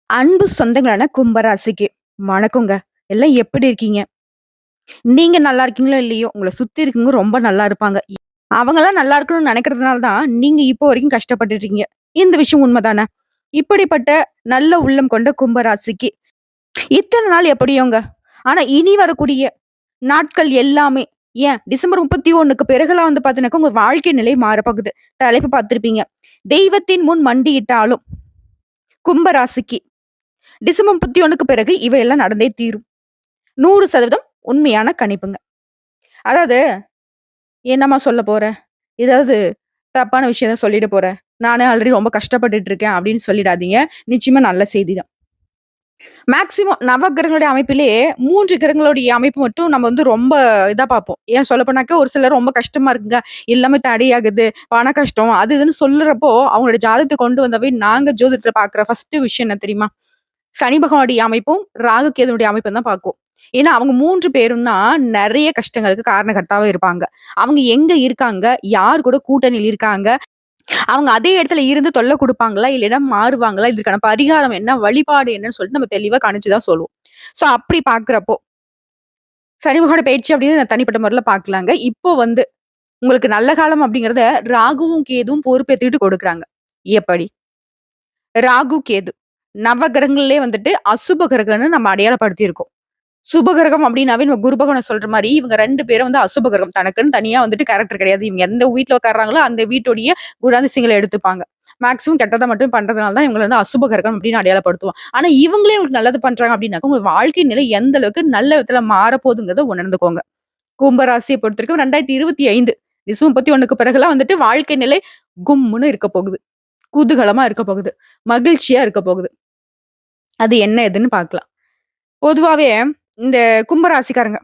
அன்பு சொந்தங்களான கும்பராசிக்கு வணக்கங்க. எல்லாம் எப்படி இருக்கீங்க? நீங்க நல்லா இருக்கீங்களோ இல்லையோ, உங்கள சுத்தி இருக்கவங்க ரொம்ப நல்லா இருப்பாங்க. அவங்கலாம் நல்லா இருக்கணும்னு நெனைக்கிறதுனால தான், நீங்க இப்போ வரைக்கும் கஷ்டப்பட்டுட்டு இருக்கீங்க. இந்த விஷயம் உண்மதானே? இப்படிப்பட்ட நல்ல உள்ளம் கொண்ட கும்பராசிக்கு, இத்தன நாள் எப்படியோங்க. ஆனா இனி வரக்கூடிய நாட்கள் எல்லாமே ஏன் டிசம்பர் 31க்கு பிறகுலாம் வந்து பார்த்தீங்கன்னாக்கா, உங்க வாழ்க்கை நிலை மாறப்போகுது. தலைப்பு பார்த்திருப்பீங்க. தெய்வத்தின் முன் மண்டியிட்டாலும் கும்பராசிக்கு டிசம்பர் 31க்கு பிறகு இவையெல்லாம் நடந்தே தீரும். 100% உண்மையான கணிப்புங்க. அதாவது, "என்னம்மா சொல்ல போற? ஏதாவது தப்பான விஷயம் எதாவது சொல்லிட போற? நானே ஆல்ரெடி ரொம்ப கஷ்டப்பட்டுட்டு இருக்கேன்." அப்படின்னு சொல்லிடாதீங்க. நிச்சயமா நல்ல செய்தி தான். மேக்ஸிமம் நவகிரகங்களுடைய அமைப்பிலேயே 3 கிரகங்களுடைய அமைப்பு மட்டும் நம்ம வந்து ரொம்ப இதா பார்ப்போம். ஏன் சொல்லப்போனாக்கா, ஒரு சிலர் ரொம்ப கஷ்டமா இருக்குங்க, எல்லாமே தடையாகுது, பண கஷ்டம் அது இதுன்னு சொல்லுறப்போ, அவங்களோட ஜாதகத்த கொண்டு வந்தவே நாங்க ஜோதிடத்துல பார்க்குற ஃபர்ஸ்ட்டு விஷயம் என்ன தெரியுமா? சனி பகவானுடைய அமைப்பும், ராகு கேதுவுடைய அமைப்பும் தான் பார்க்குவோம். ஏன்னா, அவங்க 3 பேரும் தான் நெறைய கஷ்டங்களுக்கு காரணகர்த்தாவா இருப்பாங்க. அவங்க எங்க இருக்காங்க? யார் கூட கூட்டணியில இருக்காங்க? அவங்க அதே இடத்துல இருந்து தொல்ல குடுப்பாங்களா? இல்லைன்னா மாறுவாங்களா? இதற்கான பரிகாரம் என்ன? வழிபாடு என்னன்னு சொல்லிட்டு நம்ம தெளிவா கணிச்சு தான் சொல்லுவோம். ஸோ அப்படி பார்க்கிறப்போ, சனி பகவானோட பயிற்சி அப்படின்னு தனிப்பட்ட முறையில பார்க்கலாங்க. இப்போ வந்து உங்களுக்கு நல்ல காலம் அப்படிங்கிறத ராகுவும், கேதுவும் பொறுப்பேத்துக்கிட்டு கொடுக்குறாங்க. எப்படி? ராகு, கேது நவகிரகங்கள்லயே வந்துட்டு அசுப கிரகம்னு நம்ம அடையாளப்படுத்தியிருக்கோம். சுபகிரகம் அப்டின்னாவே நம்ம குரு பகவான சொல்ற மாரி, இவங்க 2 பேரும் வந்து அசுபகிரகம். தனக்குன்னு தனியா வந்துட்டு கேரக்டர் கிடையாது. இவங்க எந்த வீட்ல உட்கார்றாங்களோ, அந்த வீட்டுடைய குணாதிசயங்கள எடுத்துப்பாங்க. மேக்ஸிமம் கெட்டத மட்டும் பண்றதுனால தான் இவங்கள வந்து அசுபகிரகம் அப்டின்னு அடையாளப்படுத்துவோம். ஆனா, இவங்களே உங்களுக்கு நல்லது பண்றாங்க அப்டின்னாக்க, உங்க வாழ்க்கை நிலை எந்த அளவுக்கு நல்ல விதத்துல மாறப்போதுங்கிறத உணர்ந்துக்கோங்க. கும்பராசிய பொறுத்தவரைக்கும் 2025 டிசம்பர் 31க்கு பிறகுலாம் வந்துட்டு வாழ்க்கை நிலை கும்முன்னு இருக்க போகுது. குதூகலமா இருக்க போகுது. மகிழ்ச்சியா இருக்க போகுது. அது என்ன ஏதுன்னு பார்க்கலாம். பொதுவாவே இந்த கும்பராசிக்காரங்க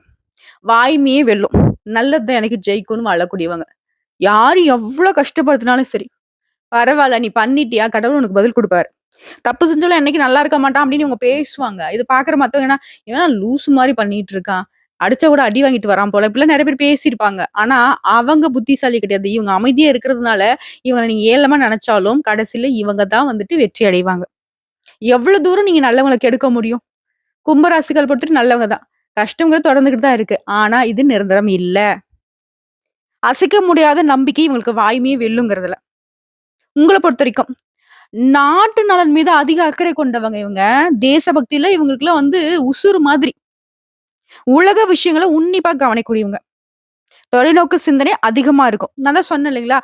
வாய்மையே வெல்லும். நல்லது தான் எனக்கு ஜெயிக்கும்னு வாழக்கூடியவங்க. யாரு எவ்ளோ கஷ்டப்படுத்தினாலும் சரி, பரவால்ல நீ பண்ணிட்டியா, கடவுள் உனக்கு பதில் குடுப்பாரு. தப்பு செஞ்சாலும் என்னைக்கும் நல்லா இருக்க மாட்டான் அப்படின்னு இவங்க பேசுவாங்க. இது பார்க்குற மத்தவங்க என்ன, இவன் லூசு மாரி பண்ணிட்டு இருக்கான். அடிச்சா கூட அடி வாங்கிட்டு வரான் போல. இப்படிலாம் நெறைய பேர் பேசியிருப்பாங்க. ஆனா, அவங்க புத்திசாலி கிடையாது. இவங்க அமைதியா இருக்கிறதுனால, இவங்கள நீங்க ஏளனமா நெனச்சாலும், கடைசில இவங்க தான் வந்துட்டு வெற்றி அடைவாங்க. எவ்வளோ தூரம் நீங்க நல்லவங்கள கெடுக்க முடியும்? கும்பராசிகள் பொறுத்தவரைக்கும் நல்லவங்க தான். கஷ்டங்கிறது தொடர்ந்துகிட்டு தான் இருக்கு. ஆனா, இது நிரந்தரம் இல்ல. அசைக்க முடியாத நம்பிக்கை இவங்களுக்கு வாய்மையே வெல்லுங்கிறதுல. உங்கள பொறுத்தவரைக்கும், நாட்டு நலன் மீது அதிக அக்கறை கொண்டவங்க இவங்க. தேசபக்தியில இவங்களுக்குலாம் வந்து உசுரு மாதிரி. உலக விஷயங்கள உன்னிப்பா கவனிக்கக்கூடியவங்க. தொலைநோக்கு சிந்தனை அதிகமா இருக்கும். நான் தான் சொன்னேன் இல்லைங்களா?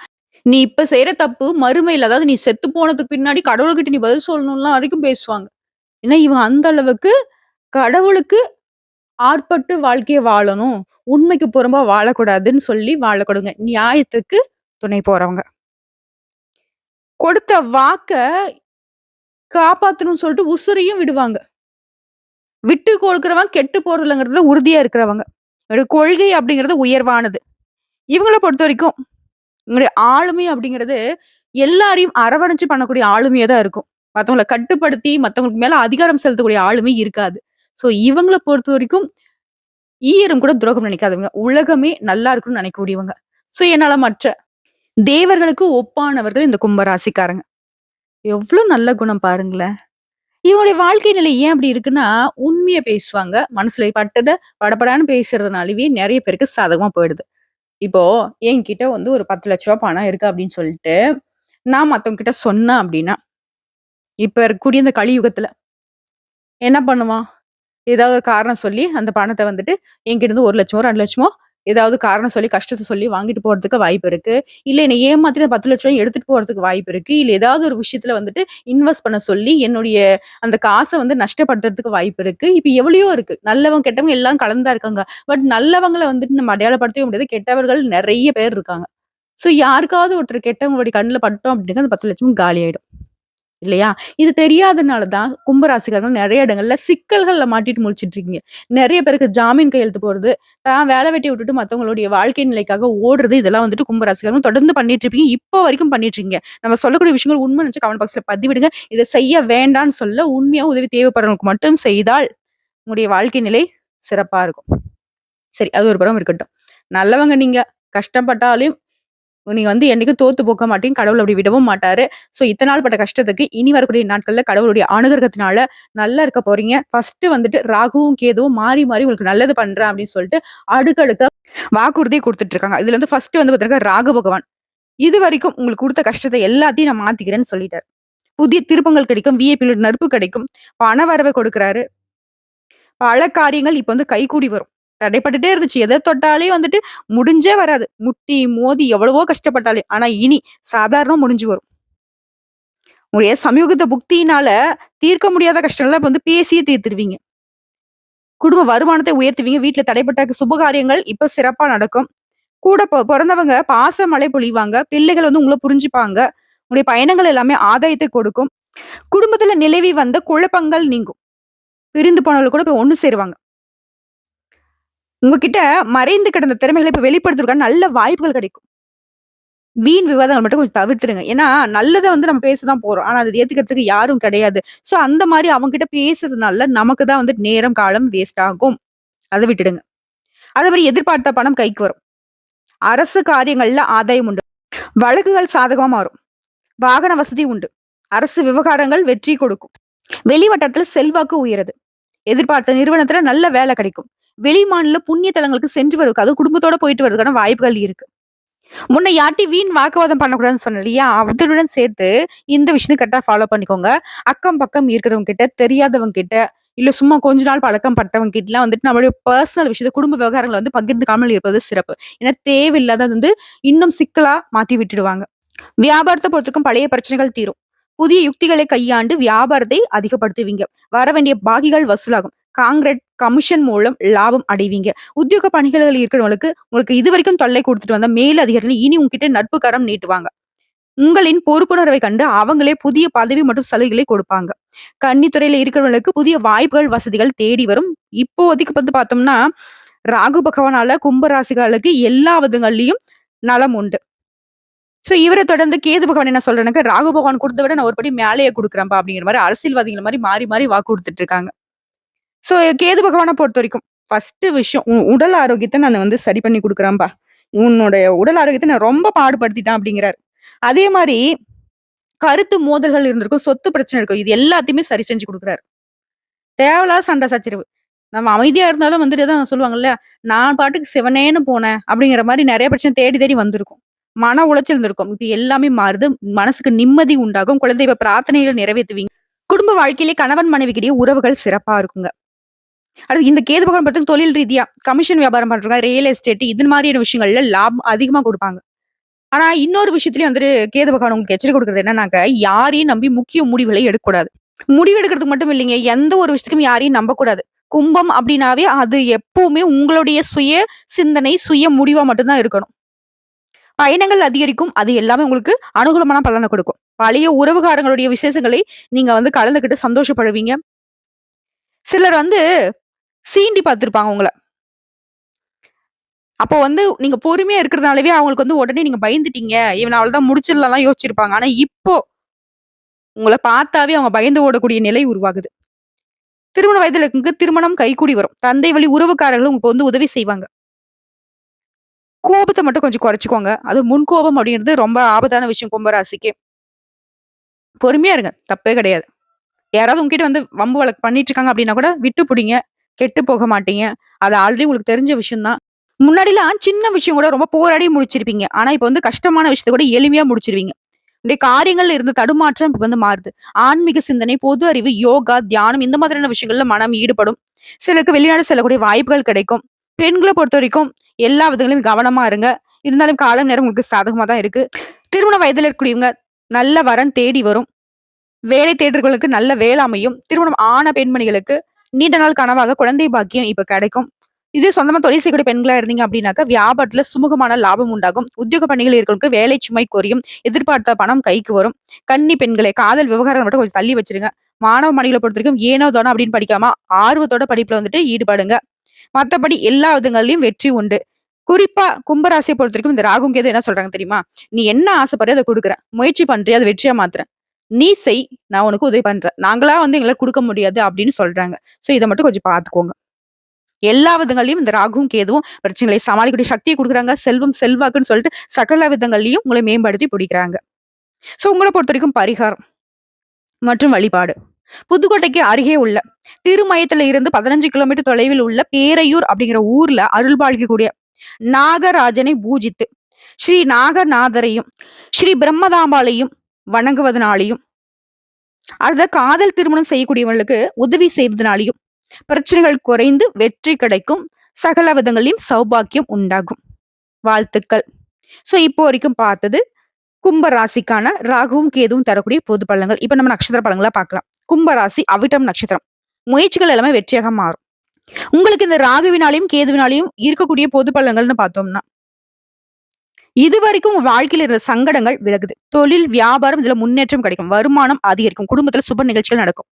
நீ இப்ப செய்ற தப்பு மறுமையில அதாவது நீ செத்து போனதுக்கு பின்னாடி கடவுள்கிட்ட நீ பதில் சொல்லணும்லாம் வரைக்கும் பேசுவாங்க. ஏன்னா, இவங்க அந்த அளவுக்கு கடவுளுக்கு ஆட்பட்டு வாழ்க்கைய வாழணும். உண்மைக்கு புறம்பா வாழக்கூடாதுன்னு சொல்லி வாழக்கூடாதுங்க. நியாயத்துக்கு துணை போறவங்க. கொடுத்த வாக்க காப்பாத்தணும்னு சொல்லிட்டு உசுரையும் விடுவாங்க. விட்டு கொடுக்கிறவன் கெட்டு போறதில்லங்கிறதுல உறுதியா இருக்கிறவங்க. ஒரு கொள்கை அப்படிங்கிறது உயர்வானது. இவங்கள பொறுத்தவரைக்கும், இவங்களுடைய ஆளுமை அப்படிங்கிறது எல்லாரையும் அரவணைச்சு பண்ணக்கூடிய ஆளுமையா தான் இருக்கும். மத்தவங்கள கட்டுப்படுத்தி, மத்தவங்களுக்கு மேல அதிகாரம் செலுத்தக்கூடிய ஆளுமை இருக்காது. ஸோ இவங்கள பொறுத்தவரைக்கும் ஈயரும் கூட துரோகம் நினைக்காதவங்க. உலகமே நல்லா இருக்கணும்னு நினைக்கக்கூடியவங்க. சுயநலமற்ற தேவர்களுக்கு ஒப்பானவர்கள் இந்த கும்பராசிக்காரங்க. எவ்ளோ நல்ல குணம் பாருங்களேன்! இவங்களுடைய வாழ்க்கை நிலை ஏன் அப்படி இருக்குன்னா, உண்மைய பேசுவாங்க. மனசுல பட்டத படபடான்னு பேசுறதுனாலவே நெறைய பேருக்கு சாதகமா போயிடுது. இப்போ என்கிட்ட வந்து ஒரு ரூ. 10,00,000 பணம் இருக்கு அப்படின்னு சொல்லிட்டு, நான் மத்தவங்க கிட்ட சொன்னேன் அப்படின்னா, இப்ப இருக்கக்கூடிய இந்த கலியுகத்துல என்ன பண்ணுவான்? ஏதாவது ஒரு காரணம் சொல்லி அந்த பணத்த வந்துட்டு என்கிட்ட இருந்து 1,00,000 2,00,000 ஏதாவது காரணம் சொல்லி கஷ்டத்த சொல்லி வாங்கிட்டு போறதுக்கு வாய்ப்பு இருக்கு. இல்ல என்னை ஏமாத்தி அந்த 10,00,000 எடுத்துட்டு போறதுக்கு வாய்ப்பு இருக்கு. இல்ல ஏதாவது ஒரு விஷயத்துல வந்துட்டு இன்வெஸ்ட் பண்ண சொல்லி என்னுடைய அந்த காச வந்து நஷ்டப்படுத்துறதுக்கு வாய்ப்பு இருக்கு. இப்ப எவ்வளையோ இருக்கு. நல்லவங்க, கெட்டவங்க எல்லாம் கலந்து தான் இருக்காங்க. பட் நல்லவங்கள வந்துட்டு நம்ம அடையாளப்படுத்தவே முடியாது. கெட்டவர்கள் நெறைய பேர் இருக்காங்க. ஸோ யாருக்காவது ஒருத்தர் கெட்டவங்களுடைய கண்ணுல பட்டோம் அப்படின்னா அந்த 10,00,000 காலியாயிடும். இல்லையா? இது தெரியாதனால தான் கும்பராசிக்காரர்கள் நெறைய இடங்கள்ல சிக்கல்கள்ல மாட்டிட்டு முழிச்சுட்டு இருக்கீங்க. நெறைய பேருக்கு ஜாமீன் கையெழுத்து போடுறது, தான் வேல வெட்டிய விட்டுட்டு மத்தவங்களுடைய வாழ்க்கை நிலைக்காக ஓடுறது, இதெல்லாம் வந்துட்டு கும்பராசிக்காரங்க தொடர்ந்து பண்ணிட்டு இருப்பீங்க. இப்போ வரைக்கும் பண்ணிட்டு இருக்கீங்க. நம்ம சொல்லக்கூடிய விஷயங்கள் உண்மை நினைச்சு கமெண்ட் பாக்ஸ்ல பதிவிடுங்க. இத செய்ய வேண்டான்னு சொல்ல, உண்மையா உதவி தேவைப்படுறவங்களுக்கு மட்டும் செய்தால், உங்களுடைய வாழ்க்கை நிலை சிறப்பா இருக்கும். சரி, அது ஒரு புறம் இருக்கட்டும். நல்லவங்க நீங்க. கஷ்டப்பட்டாலும் நீங்க வந்து என்னைக்கும் தோத்து போக மாட்டீங்க. கடவுள் அப்படி விடவும் மாட்டாரு. ஸோ இத்தன நாள் பட்ட கஷ்டத்துக்கு இனி வரக்கூடிய நாட்கள்ல கடவுளுடைய அனுகிரகத்தினால நல்லா இருக்க போறீங்க. ஃபர்ஸ்ட்டு வந்துட்டு ராகுவும், கேதுவும் மாறி, மாறி உங்களுக்கு நல்லது பண்றேன் அப்படின்னு சொல்லிட்டு அடுக்கடுக்கா வாக்குறுதி குடுத்துட்டு இருக்காங்க. இதுல வந்து ஃபர்ஸ்ட்டு வந்து பாத்தீங்கன்னா ராகு பகவான். இதுவரைக்கும் உங்களுக்கு குடுத்த கஷ்டத்த எல்லாத்தையும் நான் மாத்திக்கிறேன்னு சொல்லிட்டாரு. புதிய திருப்பங்கள் கிடைக்கும். விஐபியோட நட்பு கிடைக்கும். பண வரவ கொடுக்குறாரு. பல காரியங்கள் இப்ப வந்து கைகூடி வரும். தடைப்பட்டுட்டே இருந்துச்சு. எத தொட்டாலே வந்துட்டு முடிஞ்சே வராது. முட்டி, மோதி எவ்வளவோ கஷ்டப்பட்டாலே. ஆனா இனி சாதாரணமா முடிஞ்சு வரும். உங்களுடைய சமயோகித புக்தியினால தீர்க்க முடியாத கஷ்டங்கள்லாம் இப்ப வந்து பேசியே தீர்த்துருவீங்க. குடும்ப வருமானத்தை உயர்த்துவீங்க. வீட்ல தடைப்பட்ட சுபகாரியங்கள் இப்ப சிறப்பா நடக்கும். கூட பொறந்தவங்க பாச மழை பொழிவாங்க. பிள்ளைகள் வந்து உங்கள புரிஞ்சுப்பாங்க. உங்களுடைய பயணங்கள் எல்லாமே ஆதாயத்தை கொடுக்கும். குடும்பத்துல நிலவி வந்த குழப்பங்கள் நீங்கும். பிரிந்து போனவர்கள் கூட இப்ப ஒண்ணு சேருவாங்க. உங்ககிட்ட மறைந்து கிடந்த திறமைகள இப்ப வெளிப்படுத்துறதுக்கான நல்ல வாய்ப்புகள் கிடைக்கும். வீண் விவாதங்கள் மட்டும் கொஞ்சம் தவிர்த்துடுங்க. ஏன்னா, நல்லத வந்து நம்ம பேச தான் போறோம். ஆனா, அத ஏத்துக்கிறதுக்கு யாரும் கிடையாது. சோ, அந்த மாரி அவங்ககிட்ட பேசுறதுனால நமக்கு தான் வந்து நேரம், காலம் வேஸ்ட் ஆகும். அத விட்டுடுங்க. அதே மாரி எதிர்பார்த்த பணம் கைக்கு வரும். அரசு காரியங்கள்ல ஆதாயம் உண்டு. வழக்குகள் சாதகமா மாறும். வாகன வசதி உண்டு. அரசு விவகாரங்கள் வெற்றி கொடுக்கும். வெளிவட்டத்துல செல்வாக்கு உயருது. எதிர்பார்த்த நிறுவனத்துல நல்ல வேலை கிடைக்கும். வெளிமாநில புண்ணிய தலங்களுக்கு சென்று வருவதற்கு, அதுவும் குடும்பத்தோட போயிட்டு வரதுக்கான வாய்ப்புகள் இருக்கு. முன்ன யார்ட்டயும் வீண் வாக்குவாதம் பண்ணக்கூடாதுன்னு சொன்னேன் இல்லையா? அதனுடன் சேர்த்து இந்த விஷயத்த கரெக்ட்டா ஃபாலோ பண்ணிக்கோங்க. அக்கம் பக்கம் இருக்கிறவங்க கிட்ட, தெரியாதவங்க கிட்ட, இல்ல சும்மா கொஞ்ச நாள் பழக்கம் பட்டவங்க கிட்டலாம் வந்துட்டு நம்மளுடைய பர்சனல் விஷயத்த, குடும்ப விவகாரங்கள வந்து பகிர்ந்துக்காமல் இருப்பது சிறப்பு. ஏன்னா தேவையில்லாத வந்து இன்னும் சிக்கலா மாத்தி விட்டுடுவாங்க. வியாபாரத்த பொறுத்தவரைக்கும் பழைய பிரச்சனைகள் தீரும். புதிய யுக்திகளை கையாண்டு வியாபாரத்தை அதிகப்படுத்துவீங்க. வர வேண்டிய பாக்கிகள் வசூலாகும். கான்கிரீட் கமிஷன் மூலம் லாபம் அடைவீங்க. உத்தியோக பணிகளில் இருக்கிறவங்களுக்கு உங்களுக்கு இதுவரைக்கும் தொல்லை குடுத்துட்டு வந்த மேல் அதிகாரிகள் இனி உங்ககிட்ட நட்பு கரம் நீட்டுவாங்க. உங்களின் பொறுப்புணர்வை கண்டு அவங்களே புதிய பதவி மற்றும் சலுகைகளை கொடுப்பாங்க. கன்னித்துறையில இருக்கிறவங்களுக்கு புதிய வாய்ப்புகள், வசதிகள் தேடி வரும். இப்போதைக்கு வந்து பார்த்தோம்னா, ராகு பகவானால கும்ப ராசிகளுக்கு எல்லா விதங்கள்லயும் நலம் உண்டு. சோ இவர தொடர்ந்து கேது பகவான் என்ன சொல்றாருனாக்க, ராகு பகவான் குடுத்தத விட நான் ஒரு படி மேலேயே குடுக்குறேன்ப்பா அப்படிங்கிற மாரி அரசியல்வாதிகள் மாரி மாறி, மாறி வாக்கு குடுத்துட்டு இருக்காங்க. சோ கேது பகவான பொறுத்தவரைக்கும், ஃபர்ஸ்ட்டு விஷயம் உடல் ஆரோக்கியத்த நான் வந்து சரி பண்ணி குடுக்குறேன்பா. உன்னுடைய உடல் ஆரோக்கியத்த நான் ரொம்ப பாடுபடுத்திட்டேன் அப்படிங்கிறாரு. அதே மாரி கருத்து மோதல்கள் இருந்திருக்கும், சொத்து பிரச்சனை இருக்கும். இது எல்லாத்தையுமே சரி செஞ்சு குடுக்குறாரு. தேவையில்லாத சண்டை சச்சரவு. நம்ம அமைதியா இருந்தாலும் வந்துட்டு தான் சொல்லுவாங்கல்ல, நான் பாட்டுக்கு சிவனேன்னு போனேன் அப்படிங்கிற மாரி நெறைய பிரச்சனை தேடி தேடி வந்திருக்கும். மன உளைச்சல் இருந்திருக்கும். இப்ப எல்லாமே மாறுது. மனசுக்கு நிம்மதி உண்டாகும். குலதெய்வ பிரார்த்தனைகள நிறைவேத்துவீங்க. குடும்ப வாழ்க்கையிலே கணவன் மனைவிக்கிடையே உறவுகள் சிறப்பா இருக்குங்க. அடுத்து இந்த கேது பகவான் பார்த்தீங்கன்னா, தொழில் ரீதியா கமிஷன் வியாபாரம் பண்றவங்க, ரியல் எஸ்டேட் இது மாதிரியான விஷயங்கள்ல லாபம் அதிகமா குடுப்பாங்க. ஆனா இன்னொரு விஷயத்திலயும் வந்துட்டு கேது பகவான் உங்களுக்கு எச்சரிக்கை குடுக்குறது என்னன்னாக்க, யாரையும் நம்பி முக்கிய முடிவுகளை எடுக்கக்கூடாது. முடிவு எடுக்கிறதுக்கு மட்டும் இல்லைங்க. எந்த ஒரு விஷயத்துக்கும் யாரையும் நம்பக்கூடாது. கும்பம் அப்டின்னாவே அது எப்பவுமே உங்களுடைய சுய சிந்தனை, சுய முடிவா மட்டும் தான் இருக்கணும். பயணங்கள் அதிகரிக்கும். அது எல்லாமே உங்களுக்கு அனுகூலமான பலன கொடுக்கும். பழைய உறவுகாரங்களுடைய விசேஷங்களை நீங்க வந்து கலந்துக்கிட்டு சந்தோஷப்படுவீங்க. சிலர் வந்து சீண்டி பார்த்திருப்பாங்க உங்கள. அப்போ வந்து நீங்க பொறுமையா இருக்கிறதுனாலவே அவங்களுக்கு வந்து உடனே நீங்க பயந்துட்டீங்க. இவன அவ்வளவுதான் முடிச்சிடலாம்லாம் யோசிச்சிருப்பாங்க. ஆனா இப்போ உங்கள பார்த்தாவே அவங்க பயந்து ஓடக்கூடிய நிலை உருவாகுது. திருமண வயதில இருக்கவங்க திருமணம் கைகூடி வரும். தந்தை வழி உறவுக்காரர்களும் உங்களுக்கு வந்து உதவி செய்வாங்க. கோபத்த மட்டும் கொஞ்சம் குறைச்சுக்கோங்க. அது முன்கோபம் அப்படிங்கிறது ரொம்ப ஆபத்தான விஷயம் கும்பராசிக்கு. பொறுமையா இருங்க. தப்பே கிடையாது. யாராவது உங்ககிட்ட வந்து வம்பு வழக்கு பண்ணிட்டு இருக்காங்க அப்படின்னா கூட விட்டு புடிங்க. கெட்டு போக மாட்டீங்க. அது ஆல்ரெடி உங்களுக்கு தெரிஞ்ச விஷயம் தான். முன்னாடிலாம் சின்ன விஷயம் கூட ரொம்ப போராடி முடிச்சிருப்பீங்க. ஆனா இப்ப வந்து கஷ்டமான விஷயத்த கூட எளிமையா முடிச்சிருவீங்க. இந்த காரியங்கள்ல இருந்த தடுமாற்றம் இப்ப வந்து மாறுது. ஆன்மீக சிந்தனை, பொது அறிவு, யோகா, தியானம் இந்த மாதிரியான விஷயங்கள்ல மனம் ஈடுபடும். சிலருக்கு வெளிநாடு செல்லக்கூடிய வாய்ப்புகள் கிடைக்கும். பெண்கள பொறுத்தவரைக்கும் எல்லா விதங்களிலும் கவனமா இருங்க. இருந்தாலும் காலம் நேரம் உங்களுக்கு சாதகமா தான் இருக்கு. திருமண வயதில இருக்கக்கூடியவங்க நல்ல வரன் தேடி வரும். வேலை தேடுறவர்களுக்கு நல்ல வேலை அமையும். திருமணம் ஆன பெண்மணிகளுக்கு நீண்ட நாள் கனவாக குழந்தை பாக்கியம் இப்ப கிடைக்கும். இதே சொந்தமா தொழில் செய்யக்கூடிய பெண்களா இருந்தீங்க அப்படின்னாக்கா, வியாபாரத்துல சுமூகமான லாபம் உண்டாகும். உத்தியோக பணிகள் இருக்கிறவங்களுக்கு வேலை சுமை குறையும். எதிர்பார்த்த பணம் கைக்கு வரும். கன்னி பெண்களே காதல் விவகாரம் மட்டும் கொஞ்சம் தள்ளி வச்சிருங்க. மாணவ மாணவிகள பொறுத்தவரைக்கும் ஏனோ தானோ அப்படின்னு படிக்காம ஆர்வத்தோட படிப்புல வந்துட்டு ஈடுபடுங்க. மத்தபடி எல்லா விதங்கள்லயும் வெற்றி உண்டு. குறிப்பா கும்பராசிய பொறுத்தவரைக்கும் இந்த ராகும் கேது என்ன சொல்றாங்க தெரியுமா? "நீ என்ன ஆசைப்படுறியோ அத குடுக்குறேன். முயற்சி பண்றியா? அத வெற்றியா மாத்துறேன். நீ செய். நான் உனக்கு உதவி பண்றேன். நாங்களா வந்து எங்களால குடுக்க முடியாது" அப்படின்னு சொல்றாங்க. சோ இத மட்டும் கொஞ்சம் பார்த்துக்கோங்க. எல்லா விதங்கள்லயும் இந்த ராகுவும் கேதுவும் பிரச்சனைகளை சமாளிக்கக்கூடிய சக்தியை குடுக்குறாங்க. செல்வம், செல்வாக்குன்னு சொல்லிட்டு சகல விதங்கள்லயும் உங்களை மேம்படுத்தி பிடிக்கிறாங்க. சோ உங்கள பொறுத்தவரைக்கும் பரிகாரம் மற்றும் வழிபாடு. புதுக்கோட்டைக்கு அருகே உள்ள திருமயத்துல இருந்து 15 கிலோமீட்டர் தொலைவில் உள்ள பேரையூர் அப்படிங்கிற ஊர்ல அருள்பாலிக்கக்கூடிய நாகராஜனை பூஜித்து ஸ்ரீ நாகநாதரையும் ஸ்ரீ பிரம்மதாம்பாளையும் வணங்குவதனாலையும் அத காதல் திருமணம் செய்யக்கூடியவங்களுக்கு உதவி செய்வதனாலையும் பிரச்சனைகள் குறைந்து வெற்றி கிடைக்கும். சகல விதங்களிலும் சௌபாக்கியம் உண்டாகும். வாழ்த்துக்கள். சோ இப்போ வரைக்கும் பார்த்தது கும்ப ராசிக்கான ராகுவும் கேதுவும் தரக்கூடிய பொது பலன்கள். இப்ப நம்ம நட்சத்திர பலன்களா பார்க்கலாம். கும்ப ராசி அவிட்டம் நட்சத்திரம். முயற்சிகள் எல்லாமே வெற்றியாக மாறும். உங்களுக்கு இந்த ராகுவினாலையும் கேதுவினாலையும் இருக்கக்கூடிய பொது பலன்கள்னு பார்த்தோம்னா, இதுவரைக்கும் உங்க வாழ்க்கையில இருந்த சங்கடங்கள் விலகுது. தொழில், வியாபாரம் இதுல முன்னேற்றம் கிடைக்கும். வருமானம் அதிகரிக்கும். குடும்பத்துல சுப நிகழ்ச்சிகள் நடக்கும்.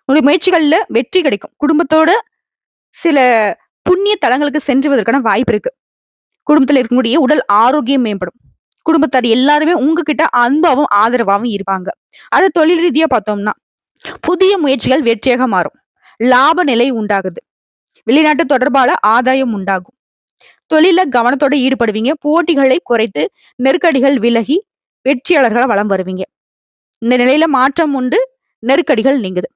உங்களுடைய முயற்சிகள்ல வெற்றி கிடைக்கும். குடும்பத்தோட சில புண்ணிய தலங்களுக்கு சென்றுவதற்கான வாய்ப்பு இருக்கு. குடும்பத்துல இருக்கக்கூடிய உடல் ஆரோக்கியம் மேம்படும். குடும்பத்தார் எல்லாருமே உங்ககிட்ட அன்பாவும் ஆதரவாவும் இருப்பாங்க. அது தொழில் ரீதியா பார்த்தோம்னா, புதிய முயற்சிகள் வெற்றியாக மாறும். லாப நிலை உண்டாகுது. வெளிநாட்டு தொடர்பால ஆதாயம் உண்டாகும். தொழில கவனத்தோட ஈடுபடுவீங்க. போட்டிகளை குறைத்து நெருக்கடிகள் விலகி வெற்றியாளர்களா வலம் வருவீங்க. இந்த நிலையில மாற்றம் உண்டு. நெருக்கடிகள் நீங்குது.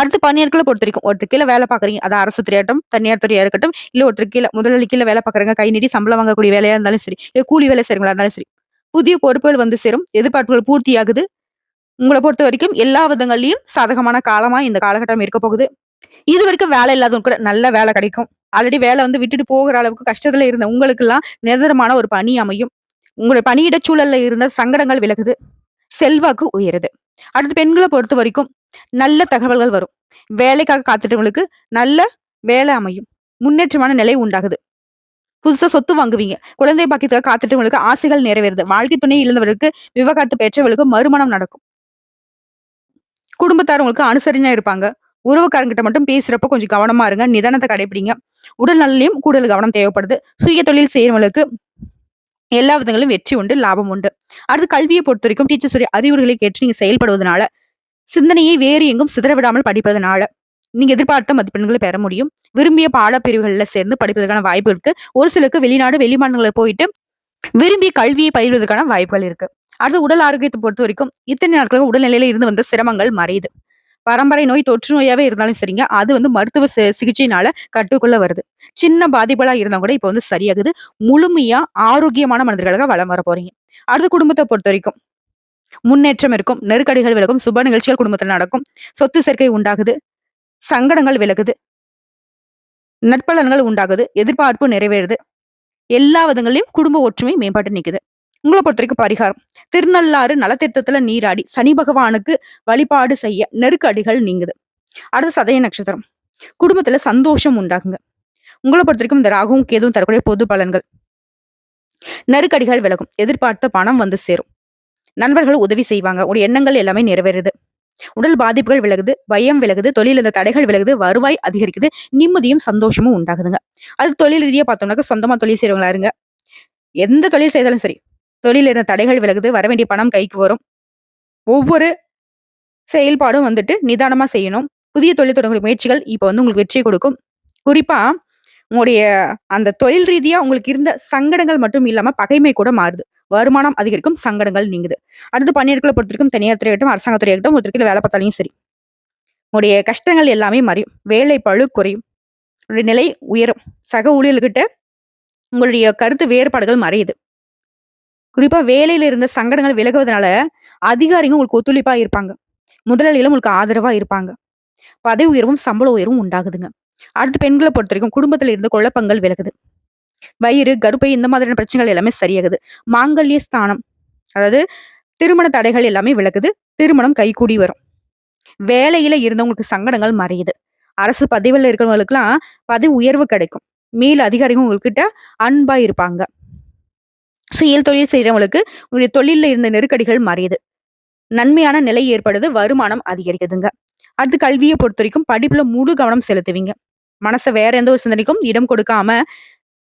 அடுத்து பணியாட்களை பொறுத்த வரைக்கும் ஒருத்தர் கீழே வேலை பாக்குறீங்க. அது அரசு துறையாகட்டும், தனியார் துறையா இருக்கட்டும், இல்ல ஒருத்தர் கீழே முதலாளி கீழே வேலை பாக்குறாங்க, கை நீட்டி சம்பளம் வாங்கக்கூடிய வேலையா இருந்தாலும் சரி, இல்ல கூலி வேலை செய்றவங்களா இருந்தாலும் சரி, புதிய பொறுப்புகள் வந்து சேரும். எதிர்பார்ப்புகள் பூர்த்தியாகுது. உங்களை பொறுத்த வரைக்கும் எல்லா விதங்கள்லயும் சாதகமான காலமா இந்த காலகட்டம் இருக்க போகுது. இது வரைக்கும் வேலை இல்லாதவங்க கூட நல்ல வேலை கிடைக்கும். ஆல்ரெடி வேலை வந்து விட்டுட்டு போகிற அளவுக்கு கஷ்டத்துல இருந்த உங்களுக்கு எல்லாம் நிரந்தரமான ஒரு பணி அமையும். உங்களுடைய பணியிட சூழல்ல இருந்த சங்கடங்கள் விலகுது. செல்வாக்கு உயருது. அடுத்து பெண்களை பொறுத்த வரைக்கும் நல்ல தகவல்கள் வரும். வேலைக்காக காத்துட்டவங்களுக்கு நல்ல வேலை அமையும். முன்னேற்றமான நிலை உண்டாகுது. புதுசா சொத்து வாங்குவீங்க. குழந்தை பாக்கியத்துக்காக காத்துட்டவங்களுக்கு ஆசைகள் நிறைவேறுது. வாழ்க்கை துணை இழந்தவர்களுக்கு விவாகரத்து பெற்றவர்களுக்கு மறுமணம் நடக்கும். குடும்பத்தார் உங்களுக்கு அனுசரணையா இருப்பாங்க. உறவுக்காரங்கிட்ட மட்டும் பேசுறப்ப கொஞ்சம் கவனமா இருங்க. நிதானத்தை கடைபிடிங்க. உடல் நலனிலும் கூடுதல் கவனம் தேவைப்படுது. சுய தொழில் செய்யறவங்களுக்கு எல்லா விதங்களிலும் வெற்றி உண்டு, லாபம் உண்டு. அடுத்து கல்வியை பொறுத்த வரைக்கும் டீச்சர்ஸுடைய அறிவுரைகளை கேட்டு நீங்க செயல்படுவதனால, சிந்தனையை வேறு எங்கும் சிதற விடாமல் படிப்பதனால நீங்க எதிர்பார்த்த மதிப்பெண்களை பெற முடியும். விரும்பிய பாடப்பிரிவுகள்ல சேர்ந்து படிப்பதற்கான வாய்ப்பு இருக்கு. ஒரு சிலருக்கு வெளிநாடு, வெளிமாநிலங்களை போயிட்டு விரும்பிய கல்வியை பயில்வதற்கான வாய்ப்புகள் இருக்கு. அடுத்து உடல் ஆரோக்கியத்தை பொறுத்த வரைக்கும் இத்தனை நாட்களுக்கு உடல்நிலையில இருந்து வந்த சிரமங்கள் மறையுது. பரம்பரை நோய் தொற்று நோயாவே இருந்தாலும் சரிங்க, அது வந்து மருத்துவ சிகிச்சையினால கட்டுக்குள்ள வருது. சின்ன பாதிப்புகளா இருந்தா கூட இப்ப வந்து சரியாகுது. முழுமையா ஆரோக்கியமான மனிதர்களாக வலம் வர போறீங்க. அடுத்து குடும்பத்தை பொறுத்த வரைக்கும் முன்னேற்றம் இருக்கும். நெருக்கடிகள் விலகும். சுப நிகழ்ச்சிகள் குடும்பத்தில் நடக்கும். சொத்து சேர்க்கை உண்டாகுது. சங்கடங்கள் விலகுது. நற்பலன்கள் உண்டாகுது. எதிர்பார்ப்பு நிறைவேறுது. எல்லா விதங்களிலும் குடும்ப ஒற்றுமை மேம்பட்டு நிக்குது. உங்களை பொறுத்த வரைக்கும் பரிகாரம் திருநள்ளாறு நலத்திட்டத்துல நீராடி சனி பகவானுக்கு வழிபாடு செய்ய நெருக்கடிகள் நீங்குது. அடுத்து சதய நட்சத்திரம். குடும்பத்துல சந்தோஷம் உண்டாகுங்க. உங்களை பொறுத்த வரைக்கும் இந்த ராகுவும் கேதுவும் தரக்கூடிய பொது பலன்கள். நெருக்கடிகள் விலகும். எதிர்பார்த்த பணம் வந்து சேரும். நண்பர்கள் உதவி செய்வாங்க. உடைய எண்ணங்கள் எல்லாமே நிறைவேறுது. உடல் பாதிப்புகள் விலகுது. பயம் விலகுது. தொழில் இந்த தடைகள் விலகுது. வருவாய் அதிகரிக்குது. நிம்மதியும் சந்தோஷமும் உண்டாகுதுங்க. அது தொழில் ரீதியா பார்த்தோம்னாக்க சொந்தமா தொழில் செய்யறவங்களா இருங்க. எந்த தொழில் செய்தாலும் சரி, தொழில் இருந்த தடைகள் விலகுது. வர வேண்டிய பணம் கைக்கு வரும். ஒவ்வொரு செயல்பாடும் வந்துட்டு நிதானமா செய்யணும். புதிய தொழில் தொடங்கக்கூடிய முயற்சிகள் இப்ப வந்து உங்களுக்கு வெற்றியை கொடுக்கும். குறிப்பா உங்களுடைய அந்த தொழில் ரீதியா உங்களுக்கு இருந்த சங்கடங்கள் மட்டும் இல்லாம பகைமை கூட மாறுது. வருமானம் அதிகரிக்கும். சங்கடங்கள் நீங்குது. அடுத்து பணியாட்களை பொறுத்திருக்கும் தனியார் துறையாகட்டும், அரசாங்க துறையாகட்டும், ஒருத்தருக்கு வேலை பார்த்தாலையும் சரி, உங்களுடைய கஷ்டங்கள் எல்லாமே மறையும். வேலை பளு குறையும். உங்களுடைய நிலை உயரும். சக ஊழியர்கிட்ட உங்களுடைய கருத்து வேறுபாடுகள் மறையுது. குறிப்பா வேலையில இருந்த சங்கடங்கள் விலகுவதனால அதிகாரிகள் உங்களுக்கு ஒத்துழைப்பா இருப்பாங்க. முதலாளிகளும் உங்களுக்கு ஆதரவா இருப்பாங்க. பதவி உயர்வும் சம்பள உயர்வும் உண்டாகுதுங்க. அடுத்து பெண்களை பொறுத்த வரைக்கும் குடும்பத்துல இருந்து குழப்பங்கள் விலகுது. வயிறு, கருப்பை இந்த மாதிரியான பிரச்சனைகள் எல்லாமே சரியாகுது. மாங்கல்ய ஸ்தானம், அதாவது திருமண தடைகள் எல்லாமே விலகுது. திருமணம் கைகூடி வரும். வேலையில இருந்தவங்களுக்கு சங்கடங்கள் மறையுது. அரசு பதவியில இருக்கிறவங்களுக்கு எல்லாம் பதவி உயர்வு கிடைக்கும். மேல் அதிகாரிகள் உங்ககிட்ட அன்பா இருப்பாங்க. சுய தொழில் செய்யறவங்களுக்கு உங்களுடைய தொழில இருந்த நெருக்கடிகள் மறையுது. நன்மையான நிலை ஏற்படுது. வருமானம் அதிகரிக்குதுங்க. அடுத்து கல்வியை பொறுத்த வரைக்கும் படிப்புல முழு கவனம் செலுத்துவீங்க. மனசை வேற எந்த ஒரு சிந்தனைக்கும் இடம் கொடுக்காம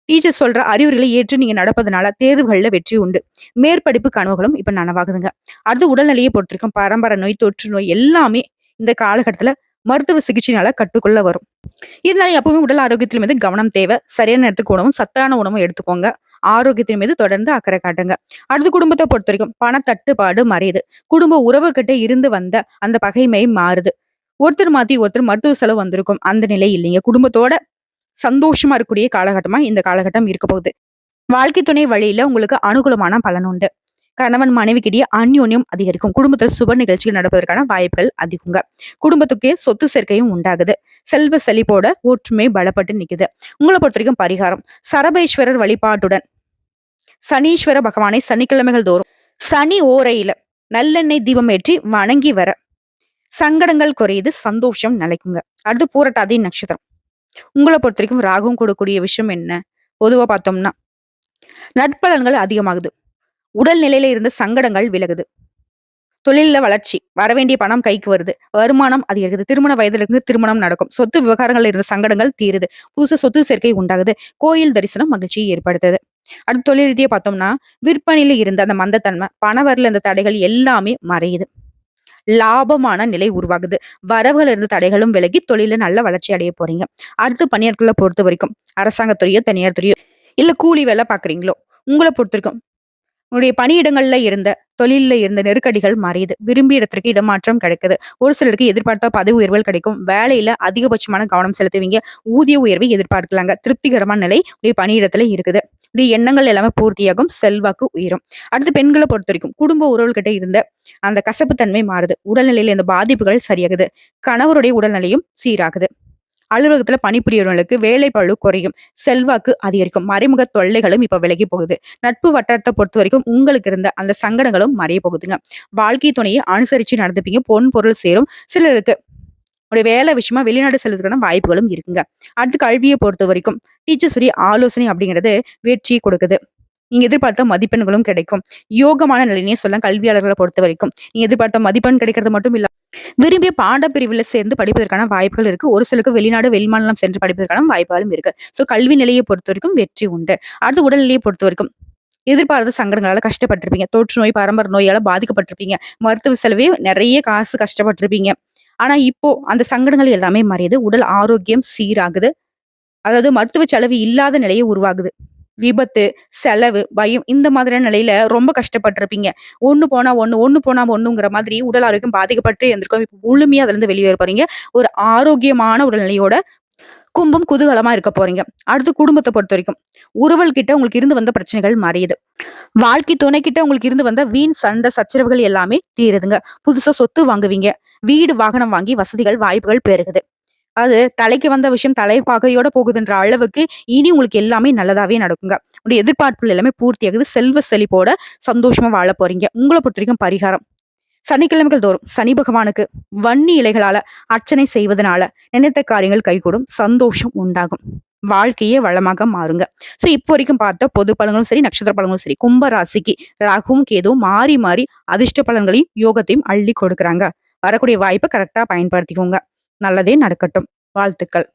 டீச்சர் சொல்ற அறிவுரைகளை ஏற்று நீங்க நடப்பதனால தேர்வுகள்ல வெற்றி உண்டு. மேற்படிப்பு கனவுகளும் இப்ப நனவாகுதுங்க. அடுத்து உடல்நிலையை பொறுத்த வரைக்கும் பரம்பரை நோய், தொற்று நோய் எல்லாமே இந்த காலகட்டத்துல மருத்துவ சிகிச்சையினால கட்டுக்குள்ள வரும். இதனால எப்பவுமே உடல் ஆரோக்கியத்தின் மீது கவனம் தேவை. சரியான நேரத்துக்கு உணவும், சத்தான உணவும் எடுத்துக்கோங்க. ஆரோக்கியத்தின் மீது தொடர்ந்து அக்கறை காட்டுங்க. அடுத்து குடும்பத்த பொறுத்தவரைக்கும் பண தட்டுப்பாடு மறையுது. குடும்ப உறவுகிட்ட இருந்து வந்த அந்த பகைமை மாறுது. ஒருத்தர் மாத்தி ஒருத்தர் மருத்துவ செலவு வந்திருக்கும். அந்த நிலை இல்லைங்க. குடும்பத்தோட சந்தோஷமா இருக்கக்கூடிய காலகட்டமா இந்த காலகட்டம் இருக்க போகுது. வாழ்க்கை துணை வழியில உங்களுக்கு அனுகூலமான பலன் உண்டு. கணவன் மனைவிக்கிடையே அந்யோன்யம் அதிகரிக்கும். குடும்பத்தில் சுப நிகழ்ச்சிகள் நடப்பதற்கான வாய்ப்புகள் அதிகங்க. குடும்பத்துக்கே சொத்து சேர்க்கையும் உண்டாகுது. செல்வ செழிப்போட ஒற்றுமை பலப்பட்டு நிக்குது. உங்களை பொறுத்த வரைக்கும் பரிகாரம் சரபேஸ்வரர் வழிபாட்டுடன் சனீஸ்வர பகவானை சனிக்கிழமைகள் தோறும் சனி ஓரையில நல்லெண்ணெய் தீபம் ஏற்றி வணங்கி வர சங்கடங்கள் குறையுது, சந்தோஷம் நிலைக்குங்க. அடுத்து பூரட்டாதி நட்சத்திரம். உங்களை பொறுத்த வரைக்கும் ராகும் கூடக்கூடிய விஷயம் என்ன? பொதுவா பார்த்தோம்னா நற்பலன்கள் அதிகமாகுது. உடல் நிலையில இருந்த சங்கடங்கள் விலகுது. தொழில வளர்ச்சி, வரவேண்டிய பணம் கைக்கு வருது. வருமானம் அதிகரிக்குது. திருமண வயதுல இருந்து திருமணம் நடக்கும். சொத்து விவகாரங்கள் இருந்த சங்கடங்கள் தீருது. புதுசு சொத்து சேர்க்கை உண்டாகுது. கோயில் தரிசனம் மகிழ்ச்சியை ஏற்படுத்துது. அடுத்து தொழில் ரீதியா பார்த்தோம்னா விற்பனையில இருந்த அந்த மந்தத்தன்மை, பணவரல இருந்த தடைகள் எல்லாமே மறையுது. லாபமான நிலை உருவாகுது. வரவுகள் இருந்த தடைகளும் விலகி தொழில நல்ல வளர்ச்சி அடைய போறீங்க. அடுத்து பணியாட்களை பொறுத்த வரைக்கும் அரசாங்கத்துறையோ தனியார் துறையோ இல்ல கூலி வேலை பாக்குறீங்களோ உங்களை பொறுத்த வரைக்கும் உங்களுடைய பணியிடங்கள்ல இருந்த தொழில்ல இருந்த நெருக்கடிகள் மறையுது. விரும்பிய இடத்திற்கு இடமாற்றம் கிடைக்குது. ஒரு சிலருக்கு எதிர்பார்த்த பதவி உயர்வுகள் கிடைக்கும். வேலையில அதிகபட்சமான கவனம் செலுத்துவீங்க. ஊதிய உயர்வை எதிர்பார்க்கலாங்க. திருப்திகரமான நிலை உடைய பணியிடத்துல இருக்குது. உடைய எண்ணங்கள் எல்லாமே பூர்த்தியாகும். செல்வாக்கு உயரும். அடுத்து பெண்களை பொறுத்த வரைக்கும் குடும்ப உறவுகிட்ட இருந்த அந்த கசப்புத்தன்மை மாறுது. உடல்நிலையில இந்த பாதிப்புகள் சரியாகுது. கணவருடைய உடல்நிலையும் சீராகுது. அலுவலகத்துல பணிபுரியவர்களுக்கு வேலை பளு குறையும். செல்வாக்கு அதிகரிக்கும். மறைமுக தொல்லைகளும் இப்ப விலகி போகுது. நட்பு வட்டாரத்தை பொறுத்த வரைக்கும் உங்களுக்கு இருந்த அந்த சங்கடங்களும் மறைய போகுதுங்க. வாழ்க்கை துணையை அனுசரிச்சு நடந்துப்பீங்க. பொன் பொருள் சேரும். சிலருக்கு உடைய வேலை விஷயமா வெளிநாடு செல்வதற்கான வாய்ப்புகளும் இருக்குங்க. அடுத்து கல்வியை பொறுத்த வரைக்கும் டீச்சர்ஸ் உடைய ஆலோசனை அப்படிங்கிறது வெற்றியை கொடுக்குது. நீங்க எதிர்பார்த்த மதிப்பெண்களும் கிடைக்கும். யோகமான நிலையே சொல்ல கல்வியாளர்களை பொறுத்த வரைக்கும் நீங்க எதிர்பார்த்த மதிப்பெண் கிடைக்கிறது மட்டும் இல்ல, விரும்பிய பாடப்பிரிவுல சேர்ந்து படிப்பதற்கான வாய்ப்புகள் இருக்கு. ஒரு சிலருக்கு வெளிநாடு வெளிமாநிலம் சென்று படிப்பதற்கான வாய்ப்புகளும் இருக்கு. சோ கல்வி நிலையை பொறுத்த வரைக்கும் வெற்றி உண்டு. அடுத்து உடல்நிலையை பொறுத்த வரைக்கும் எதிர்பாராத சங்கடங்களால கஷ்டப்பட்டிருப்பீங்க. தொற்று நோய், பரம்பரை நோயால பாதிக்கப்பட்டிருப்பீங்க. மருத்துவ செலவே நிறைய காசு கஷ்டப்பட்டிருப்பீங்க. ஆனா இப்போ அந்த சங்கடங்கள் எல்லாமே மறையுது. உடல் ஆரோக்கியம் சீராகுது. அதாவது மருத்துவ செலவு இல்லாத நிலையை உருவாகுது. விபத்து, செலவு, பயம் இந்த மாதிரியான நிலையில ரொம்ப கஷ்டப்பட்டிருப்பீங்க. ஒண்ணு போனா ஒண்ணு, ஒண்ணு போனா ஒண்ணுங்கிற மாதிரி உடல் ஆரோக்கியம் பாதிக்கப்பட்டு இருந்திருக்கும். இப்ப முழுமையா அதுல இருந்து வெளியே போறீங்க. ஒரு ஆரோக்கியமான உடல்நிலையோட கும்பம் குதூகலமா இருக்க போறீங்க. அடுத்து குடும்பத்தை பொறுத்த வரைக்கும் உறவுகள் கிட்ட உங்களுக்கு இருந்து வந்த பிரச்சனைகள் மறையுது. வாழ்க்கை துணை கிட்ட உங்களுக்கு இருந்து வந்த வீண் சண்டை சச்சரவுகள் எல்லாமே தீருதுங்க. புதுசா சொத்து வாங்குவீங்க. வீடு வாகனம் வாங்கி வசதிகள் வாய்ப்புகள் பெருகுது. அது தலைக்கு வந்த விஷயம் தலைப்பாகையோட போகுதுன்ற அளவுக்கு இனி உங்களுக்கு எல்லாமே நல்லதாவே நடக்குங்க. உங்களுடைய எதிர்பார்ப்புகள் எல்லாமே பூர்த்தியாகுது. செல்வ செழிப்போட சந்தோஷமா வாழ போறீங்க. உங்களை பொறுத்த வரைக்கும் பரிகாரம் சனிக்கிழமைகள் தோறும் சனி பகவானுக்கு வன்னி இலைகளால அர்ச்சனை செய்வதனால நினைத்த காரியங்கள் கைகூடும். சந்தோஷம் உண்டாகும். வாழ்க்கையே வளமாக மாறுங்க. சோ இப்போ வரைக்கும் பார்த்த பொது பலன்களும் சரி, நட்சத்திர பலன்களும் சரி, கும்ப ராசிக்கு ராகுவும் கேதுவும் மாறி மாறி அதிர்ஷ்ட பலன்களையும் யோகத்தையும் அள்ளி கொடுக்குறாங்க. வரக்கூடிய வாய்ப்பை கரெக்டா பயன்படுத்திக்கோங்க. நல்லதே நடக்கட்டும். வாழ்த்துக்கள்.